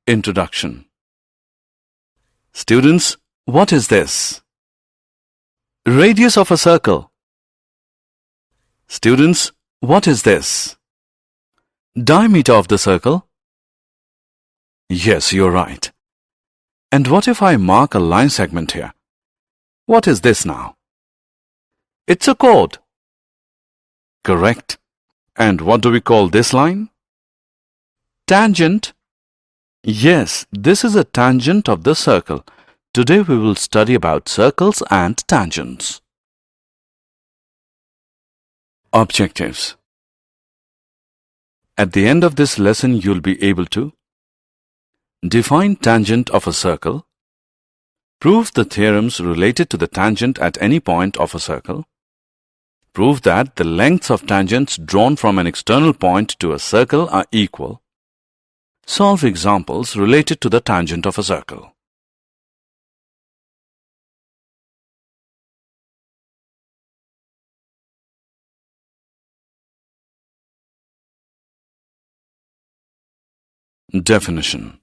Introduction. Students, what is this? Radius of a circle. Students, what is this? Diameter of the circle? Yes, you're right. And what if I mark a line segment here? What is this now? It's a chord. Correct. And what do we call this line? Tangent. Yes, this is a tangent of the circle. Today we will study about circles and tangents. Objectives. At the end of this lesson, you'll be able to define tangent of a circle, prove the theorems related to the tangent at any point of a circle, prove that the lengths of tangents drawn from an external point to a circle are equal, solve examples related to the tangent of a circle. Definition.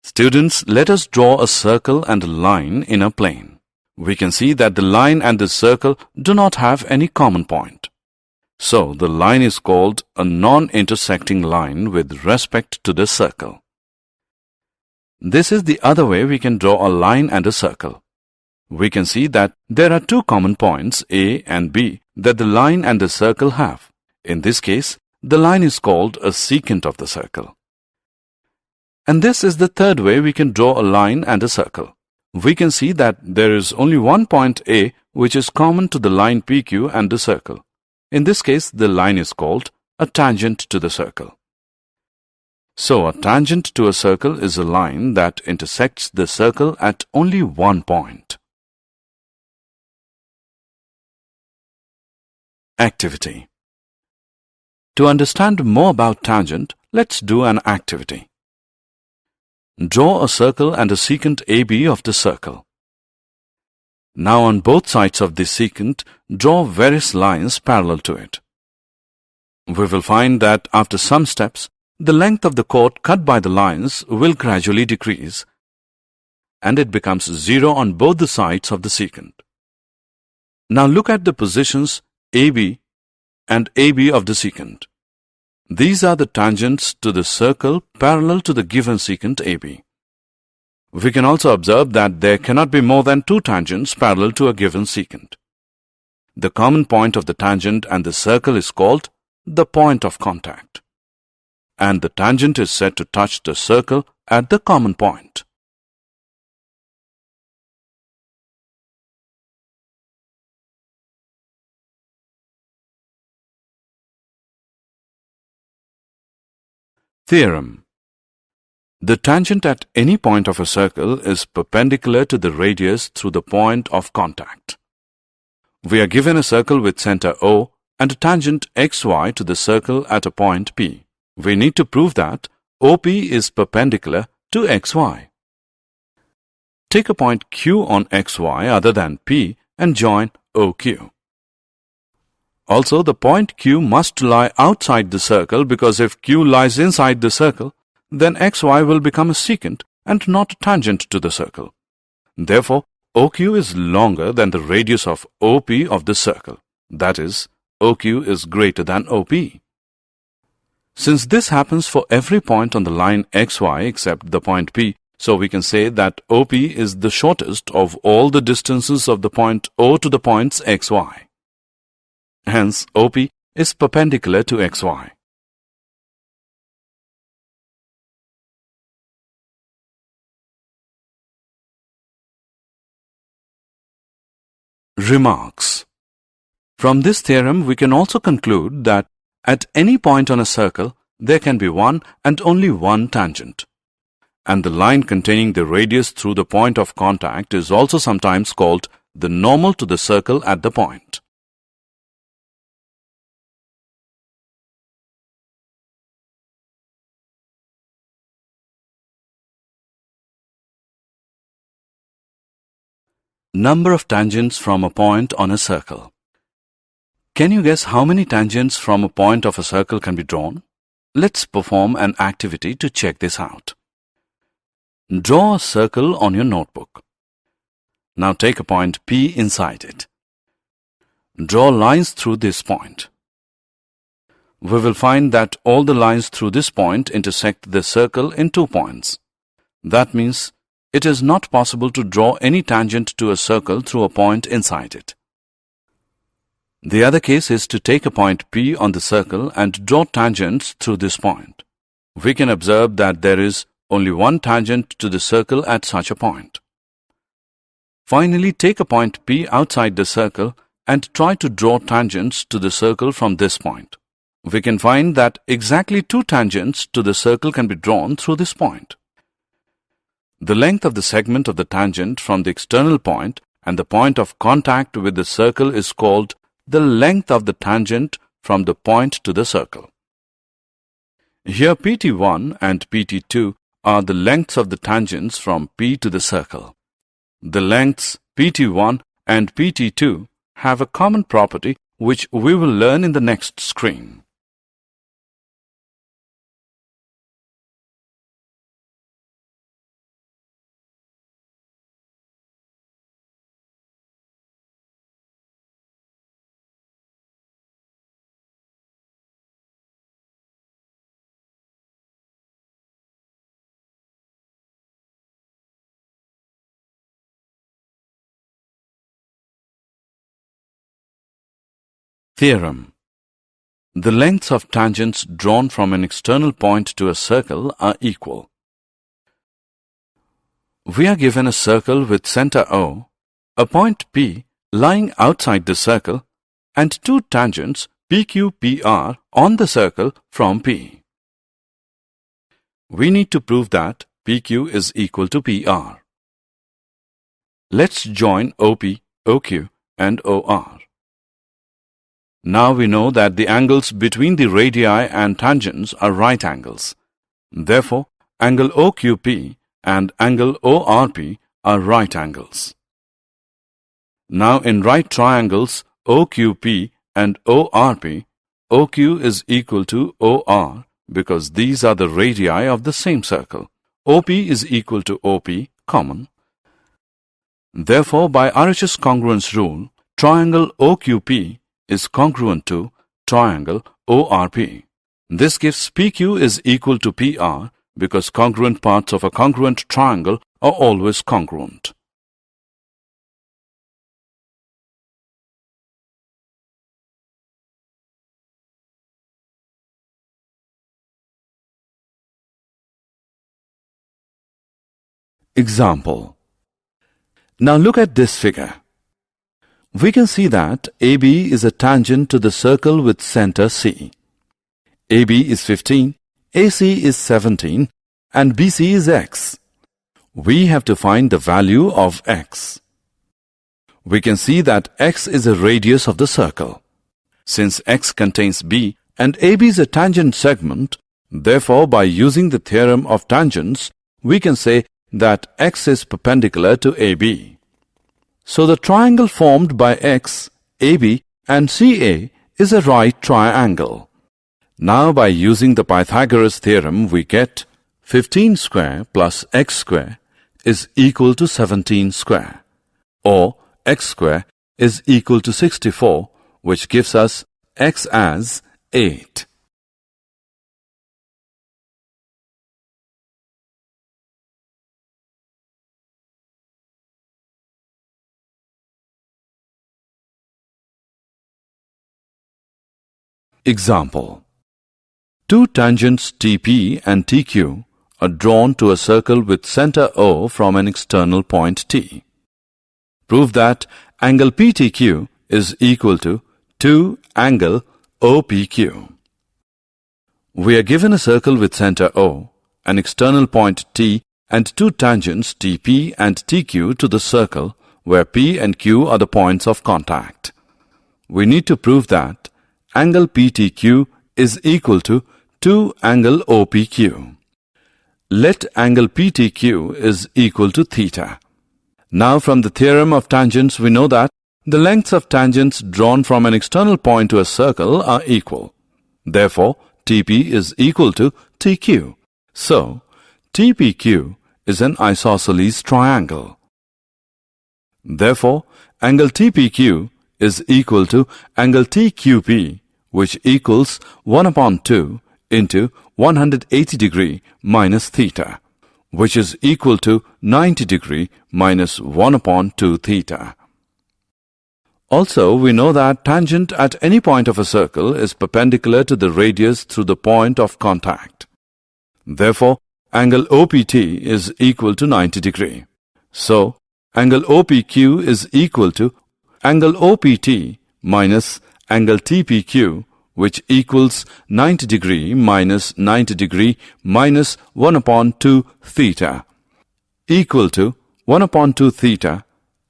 Students, let us draw a circle and a line in a plane. We can see that the line and the circle do not have any common point. So, the line is called a non-intersecting line with respect to the circle. This is the other way we can draw a line and a circle. We can see that there are two common points, A and B, that the line and the circle have. In this case, the line is called a secant of the circle. And this is the third way we can draw a line and a circle. We can see that there is only one point A which is common to the line PQ and the circle. In this case, the line is called a tangent to the circle. So, a tangent to a circle is a line that intersects the circle at only one point. Activity. To understand more about tangent, let's do an activity. Draw a circle and a secant AB of the circle. Now on both sides of this secant, draw various lines parallel to it. We will find that after some steps, the length of the chord cut by the lines will gradually decrease, and it becomes 0 on both the sides of the secant. Now look at the positions AB and AB of the secant. These are the tangents to the circle parallel to the given secant AB. We can also observe that there cannot be more than two tangents parallel to a given secant. The common point of the tangent and the circle is called the point of contact, and the tangent is said to touch the circle at the common point. Theorem. The tangent at any point of a circle is perpendicular to the radius through the point of contact. We are given a circle with center O and a tangent xy to the circle at a point P. We need to prove that OP is perpendicular to xy. Take a point Q on xy other than P and join OQ. Also, the point Q must lie outside the circle, because if Q lies inside the circle, then xy will become a secant and not a tangent to the circle. Therefore, OQ is longer than the radius of OP of the circle. That is, OQ is greater than OP. Since this happens for every point on the line xy except the point P, so we can say that OP is the shortest of all the distances of the point O to the points xy. Hence, OP is perpendicular to xy. Remarks. From this theorem, we can also conclude that at any point on a circle, there can be one and only one tangent. And the line containing the radius through the point of contact is also sometimes called the normal to the circle at the point. Number of tangents from a point on a circle. Can you guess how many tangents from a point of a circle can be drawn? Let's perform an activity to check this out. Draw a circle on your notebook. Now take a point P inside it. Draw lines through this point. We will find that all the lines through this point intersect this circle in 2 points. That means it is not possible to draw any tangent to a circle through a point inside it. The other case is to take a point P on the circle and draw tangents through this point. We can observe that there is only one tangent to the circle at such a point. Finally, take a point P outside the circle and try to draw tangents to the circle from this point. We can find that exactly 2 tangents to the circle can be drawn through this point. The length of the segment of the tangent from the external point and the point of contact with the circle is called the length of the tangent from the point to the circle. Here PT1 and PT2 are the lengths of the tangents from P to the circle. The lengths PT1 and PT2 have a common property which we will learn in the next screen. Theorem. The lengths of tangents drawn from an external point to a circle are equal. We are given a circle with center O, a point P lying outside the circle, and 2 tangents PQ, PR on the circle from P. We need to prove that PQ is equal to PR. Let's join OP, OQ, and OR. Now we know that the angles between the radii and tangents are right angles. Therefore, angle OQP and angle ORP are right angles. Now in right triangles OQP and ORP, OQ is equal to OR because these are the radii of the same circle. OP is equal to OP, common. Therefore, by RHS congruence rule, triangle OQP is congruent to triangle ORP. This gives PQ is equal to PR because congruent parts of a congruent triangle are always congruent. Example. Now look at this figure. We can see that AB is a tangent to the circle with center C. AB is 15, AC is 17, and BC is x. We have to find the value of x. We can see that x is a radius of the circle. Since x contains B and AB is a tangent segment, therefore by using the theorem of tangents, we can say that x is perpendicular to AB. So the triangle formed by x, AB and CA is a right triangle. Now by using the Pythagoras theorem we get 15 square plus x square is equal to 17 square, or x square is equal to 64, which gives us x as 8. Example. 2 tangents TP and TQ are drawn to a circle with center O from an external point T. Prove that angle PTQ is equal to 2 angle OPQ. We are given a circle with center O, an external point T and 2 tangents TP and TQ to the circle where P and Q are the points of contact. We need to prove that angle PTQ is equal to 2 angle OPQ. Let angle PTQ is equal to theta. Now from the theorem of tangents we know that the lengths of tangents drawn from an external point to a circle are equal. Therefore, TP is equal to TQ. So, TPQ is an isosceles triangle. Therefore, angle TPQ is equal to angle TQP, which equals 1 upon 2 into 180 degree minus theta, which is equal to 90 degree minus 1 upon 2 theta. Also, we know that tangent at any point of a circle is perpendicular to the radius through the point of contact. Therefore, angle OPT is equal to 90 degree. So, angle OPQ is equal to angle OPT minus angle TPQ, which equals 90 degree minus 90 degree minus 1 upon 2 theta, equal to 1 upon 2 theta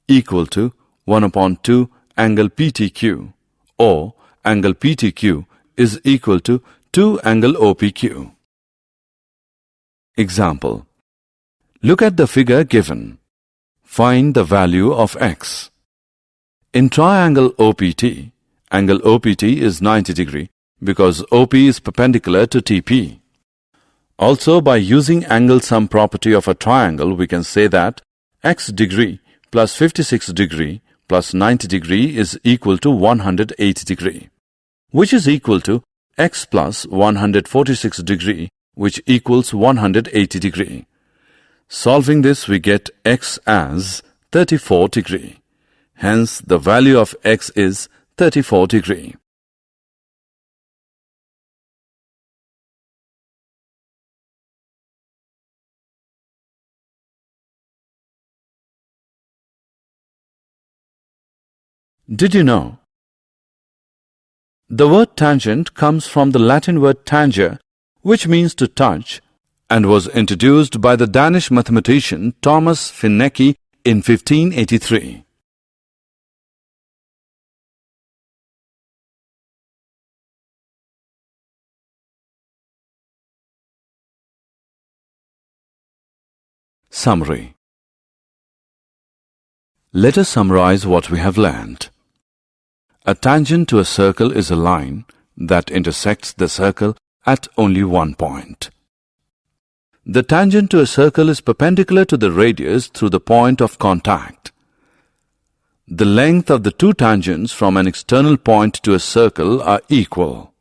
equal to 1 upon 2 angle PTQ, or angle PTQ is equal to 2 angle OPQ. Example. Look at the figure given. Find the value of x. In triangle OPT, angle OPT is 90 degree because OP is perpendicular to TP. Also, by using angle sum property of a triangle, we can say that x degree plus 56 degree plus 90 degree is equal to 180 degree, which is equal to x plus 146 degree, which equals 180 degree. Solving this, we get x as 34 degree. Hence, the value of x is 34 degree. Did you know? The word tangent comes from the Latin word tangere, which means to touch, and was introduced by the Danish mathematician Thomas Finnecke in 1583. Summary. Let us summarize what we have learned. A tangent to a circle is a line that intersects the circle at only one point. The tangent to a circle is perpendicular to the radius through the point of contact. The length of the two tangents from an external point to a circle are equal.